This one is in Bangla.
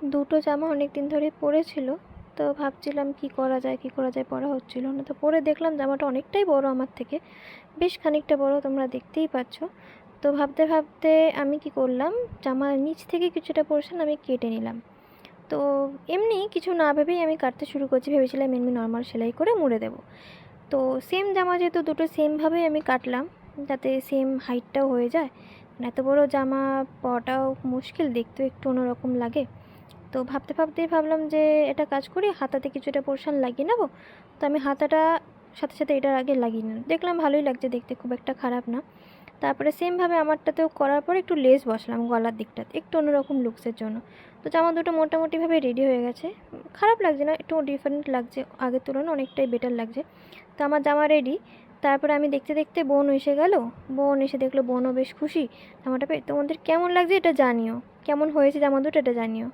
দুটো জামা অনেক দিন ধরে পরেছিল, তো ভাবছিলাম কি করা যায় পরা হচ্ছিল না। তো পরে দেখলাম জামাটা অনেকটাই বড় আমার থেকে, বেশ খানিকটা বড়, তোমরা দেখতেই পাচ্ছ। তো ভাবতে ভাবতে আমি কি করলাম, জামার নিচ থেকে কিছুটা পোর্শন আমি কেটে নিলাম। তো এমনি কিছু না ভেবেই আমি কাটতে শুরু করছি, ভেবেছিলাম এমনি নর্মাল সেলাই করে মুড়ে দেবো। তো সেম জামা যেহেতু দুটো সেমভাবেই আমি কাটলাম, যাতে সেম হাইটটাও হয়ে যায়। এত বড় জামা পাওয়াটাও মুশকিল, দেখতেও একটু অন্যরকম লাগে। তো ভাবতে ভাবতেই ভাবলাম যে এটা কাজ করি, হাতাতে কিছুটা পোর্শন লাগিয়ে নেবো। তো আমি হাতাটা সাথে সাথে এটার আগে লাগিয়ে নিলাম, দেখলাম ভালোই লাগছে দেখতে, খুব একটা খারাপ না। তারপরে সেমভাবে আমারটাতেও করার পর একটু লেস বসালাম গলার দিকটাতে, একটু অন্যরকম লুকসের জন্য। তো জামা দুটো মোটামুটিভাবে রেডি হয়ে গেছে, খারাপ লাগছে না, একটু ডিফারেন্ট লাগছে, আগের তুলনায় অনেকটাই বেটার লাগছে। তো আমার জামা রেডি। তারপরে আমি দেখতে দেখতে বোন এসে গেল, বোন এসে দেখলো, বোনও বেশ খুশি জামাটা পেয়ে। তোমাদের কেমন লাগছে এটা জানিও, কেমন হয়েছে জামা দুটো এটা জানিও।